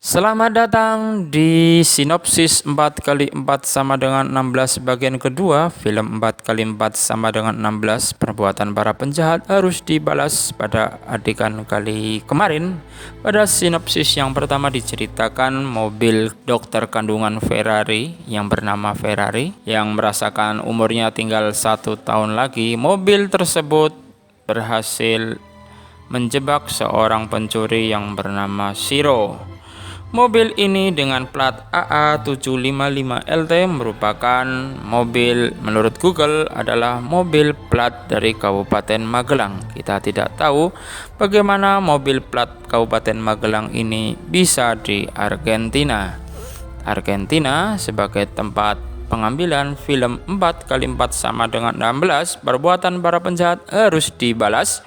Selamat datang di sinopsis 4x4 sama dengan 16 bagian kedua. Film 4x4 sama dengan 16, perbuatan para penjahat harus dibalas. Pada adegan kali kemarin, pada sinopsis yang pertama diceritakan mobil dokter kandungan Ferrari yang bernama Ferrari yang merasakan umurnya tinggal 1 tahun lagi. Mobil tersebut berhasil menjebak seorang pencuri yang bernama Shiro. Mobil ini dengan plat AA755LT merupakan mobil, menurut Google, adalah mobil plat dari Kabupaten Magelang. Kita tidak tahu bagaimana mobil plat Kabupaten Magelang ini bisa di Argentina. Argentina sebagai tempat pengambilan film 4x4 sama dengan 16, perbuatan para penjahat harus dibalas.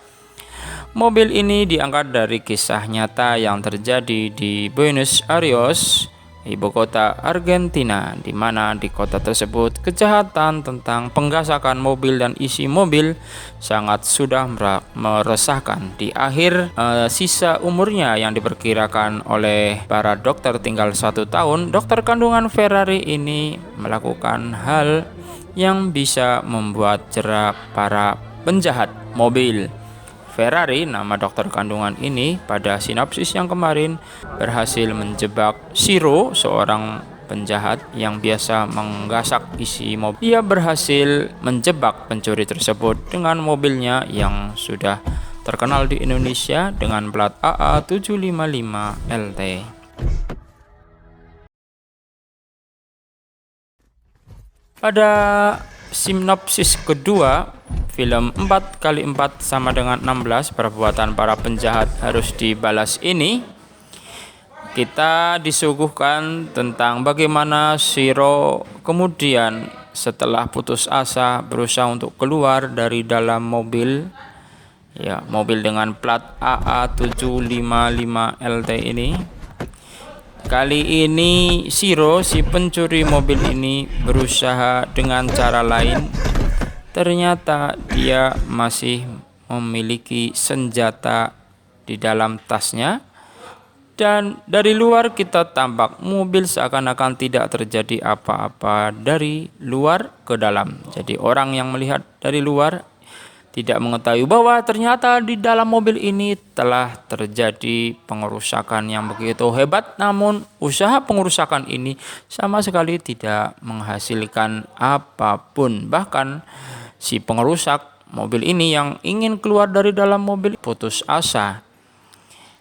Mobil ini diangkat dari kisah nyata yang terjadi di Buenos Aires, ibu kota Argentina, di mana di kota tersebut kejahatan tentang penggasakan mobil dan isi mobil sangat sudah meresahkan. Di akhir sisa umurnya yang diperkirakan oleh para dokter tinggal 1 tahun, dokter kandungan Ferrari ini melakukan hal yang bisa membuat jera para penjahat mobil. Ferrari, nama dokter kandungan ini, pada sinopsis yang kemarin berhasil menjebak Shiro, seorang penjahat yang biasa menggasak isi mobil. Dia berhasil menjebak pencuri tersebut dengan mobilnya yang sudah terkenal di Indonesia dengan plat AA755LT. Pada sinopsis kedua, film 4x4 sama dengan 16, perbuatan para penjahat harus dibalas ini, kita disuguhkan tentang bagaimana Shiro kemudian setelah putus asa berusaha untuk keluar dari dalam mobil, mobil dengan plat AA755LT ini. Kali ini Shiro, si pencuri mobil ini, berusaha dengan cara lain. Ternyata dia masih memiliki senjata di dalam tasnya, dan dari luar kita tampak mobil seakan-akan tidak terjadi apa-apa dari luar ke dalam. Jadi orang yang melihat dari luar tidak mengetahui bahwa ternyata di dalam mobil ini telah terjadi pengerusakan yang begitu hebat, namun usaha pengerusakan ini sama sekali tidak menghasilkan apapun. Bahkan si pengerusak mobil ini yang ingin keluar dari dalam mobil putus asa.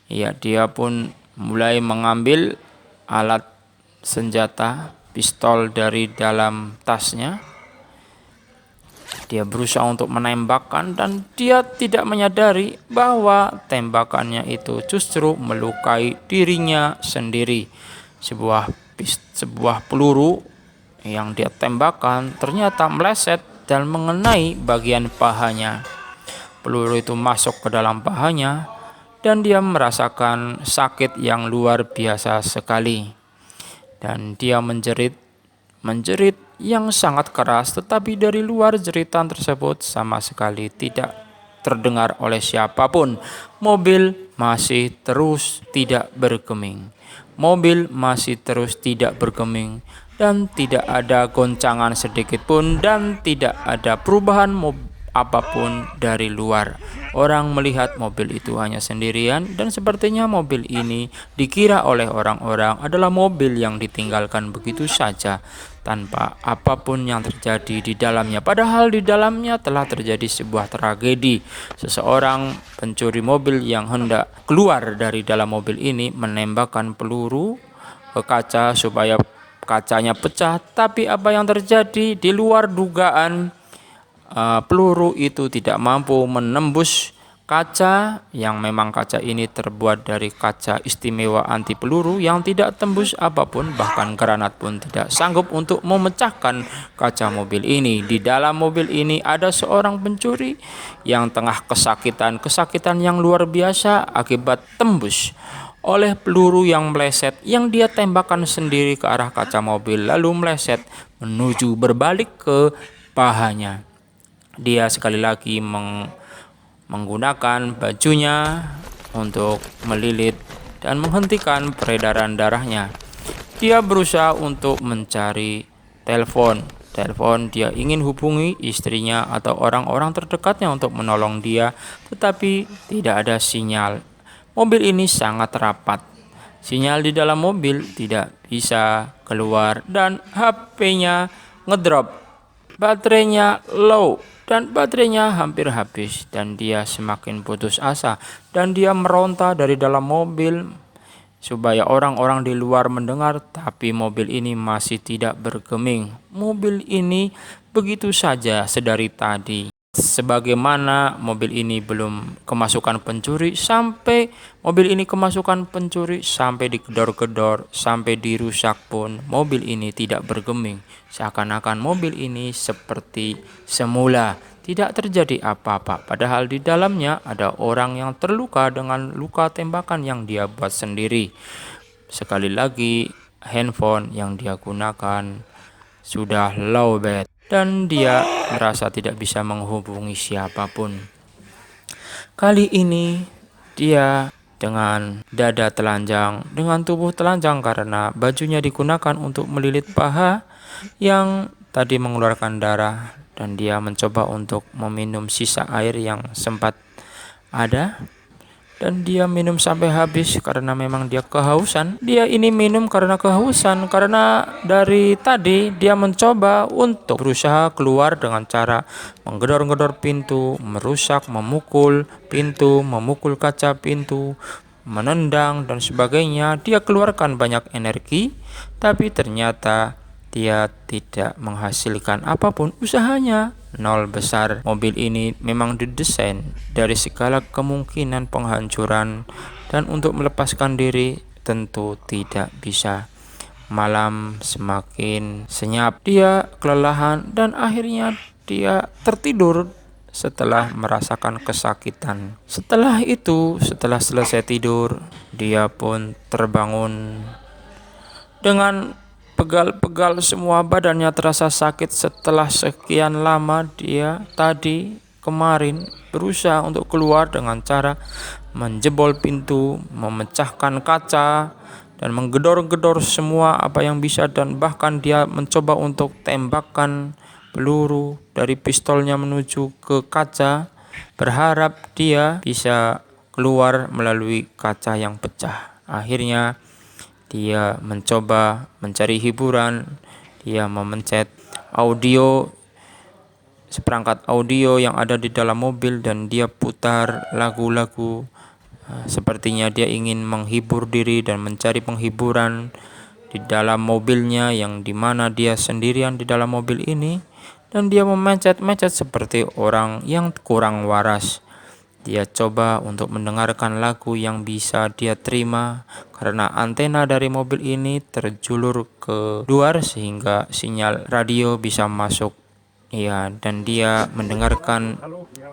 Dia pun mulai mengambil alat senjata, pistol dari dalam tasnya. Dia berusaha untuk menembakkan dan dia tidak menyadari bahwa tembakannya itu justru melukai dirinya sendiri. Sebuah peluru yang dia tembakkan ternyata meleset dan mengenai bagian pahanya. Peluru itu masuk ke dalam pahanya dan dia merasakan sakit yang luar biasa sekali. Dan dia menjerit yang sangat keras, tetapi dari luar jeritan tersebut sama sekali tidak terdengar oleh siapapun. Mobil masih terus tidak bergeming. Dan tidak ada goncangan sedikit pun, dan tidak ada perubahan apapun dari luar. Orang melihat mobil itu hanya sendirian, dan sepertinya mobil ini dikira oleh orang-orang adalah mobil yang ditinggalkan begitu saja tanpa apapun yang terjadi di dalamnya. Padahal di dalamnya telah terjadi sebuah tragedi. Seseorang pencuri mobil yang hendak keluar dari dalam mobil ini menembakkan peluru ke kaca supaya kacanya pecah, tapi apa yang terjadi di luar dugaan, peluru itu tidak mampu menembus kaca, yang memang kaca ini terbuat dari kaca istimewa anti peluru yang tidak tembus apapun, bahkan granat pun tidak sanggup untuk memecahkan kaca mobil ini. Di dalam mobil ini ada seorang pencuri yang tengah kesakitan yang luar biasa akibat tembus oleh peluru yang meleset yang dia tembakkan sendiri ke arah kaca mobil, lalu meleset menuju berbalik ke pahanya. Dia sekali lagi menggunakan bajunya untuk melilit dan menghentikan peredaran darahnya. Dia berusaha untuk mencari telepon. Dia ingin hubungi istrinya atau orang-orang terdekatnya untuk menolong dia, tetapi tidak ada sinyal. Mobil ini sangat rapat. Sinyal di dalam mobil tidak bisa keluar dan HP-nya ngedrop. Baterainya low dan baterainya hampir habis dan dia semakin putus asa dan dia meronta dari dalam mobil supaya orang-orang di luar mendengar, tapi mobil ini masih tidak bergeming. Mobil ini begitu saja sedari tadi. Sebagaimana mobil ini belum kemasukan pencuri, sampai mobil ini kemasukan pencuri, sampai digedor-gedor, sampai dirusak pun mobil ini tidak bergeming. Seakan-akan mobil ini seperti semula, tidak terjadi apa-apa. Padahal di dalamnya ada orang yang terluka dengan luka tembakan yang dia buat sendiri. Sekali lagi, handphone yang dia gunakan sudah lowbat dan dia merasa tidak bisa menghubungi siapapun. Kali ini dia dengan dada telanjang, dengan tubuh telanjang karena bajunya digunakan untuk melilit paha yang tadi mengeluarkan darah, dan dia mencoba untuk meminum sisa air yang sempat ada. Dan dia minum sampai habis karena memang dia kehausan. Dia ini minum karena kehausan, karena dari tadi dia mencoba untuk berusaha keluar dengan cara menggedor-gedor pintu, merusak, memukul pintu, memukul kaca pintu, menendang dan sebagainya. Dia keluarkan banyak energi, tapi ternyata dia tidak menghasilkan apapun. Usahanya nol besar. Mobil ini memang didesain dari segala kemungkinan penghancuran, dan untuk melepaskan diri tentu tidak bisa. Malam semakin senyap, dia kelelahan dan akhirnya dia tertidur setelah merasakan kesakitan. Setelah itu, setelah selesai tidur, dia pun terbangun dengan pegal-pegal, semua badannya terasa sakit setelah sekian lama dia tadi kemarin berusaha untuk keluar dengan cara menjebol pintu, memecahkan kaca, dan menggedor-gedor semua apa yang bisa, dan bahkan dia mencoba untuk tembakkan peluru dari pistolnya menuju ke kaca, berharap dia bisa keluar melalui kaca yang pecah. Akhirnya dia mencoba mencari hiburan. Dia memencet seperangkat audio yang ada di dalam mobil, dan dia putar lagu-lagu. Sepertinya dia ingin menghibur diri dan mencari penghiburan di dalam mobilnya, yang dimana dia sendirian di dalam mobil ini, dan dia memencet-mencet seperti orang yang kurang waras. Dia coba untuk mendengarkan lagu yang bisa dia terima karena antena dari mobil ini terjulur ke luar sehingga sinyal radio bisa masuk. Ya, dan dia mendengarkan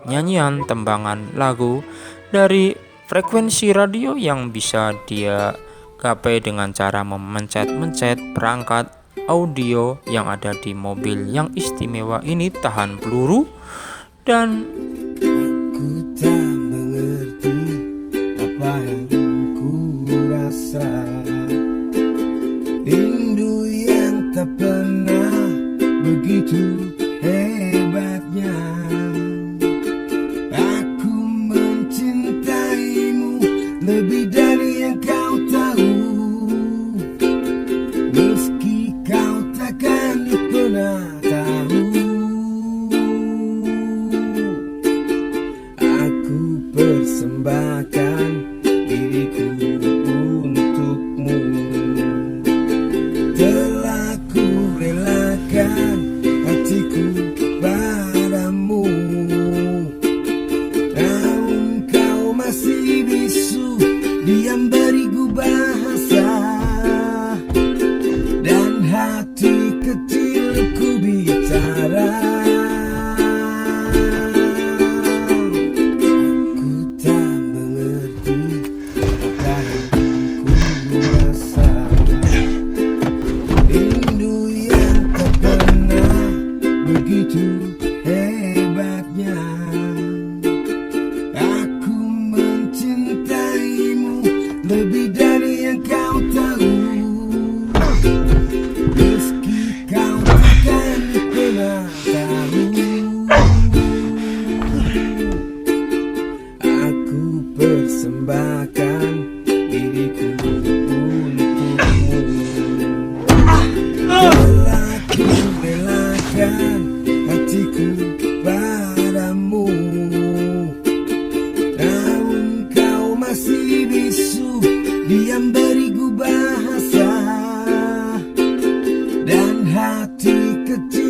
nyanyian tembangan lagu dari frekuensi radio yang bisa dia gapai dengan cara memencet-mencet perangkat audio yang ada di mobil yang istimewa ini tahan peluru. Dan aku tak mengerti apa yang ku rasa, rindu yang tak pernah begitu hebatnya. Aku mencintaimu lebih dari yang kau tahu, meski kau takkan pernah tahu. Aku persembahkan diriku untukmu, telah ku relakan hatiku padamu. Namun kau masih bisu, diam beriku bahasa, persembahkan diriku untukmu. Telah ku relakan hatiku padamu, namun kau masih bisu, diam beriku bahasa, dan hati kecil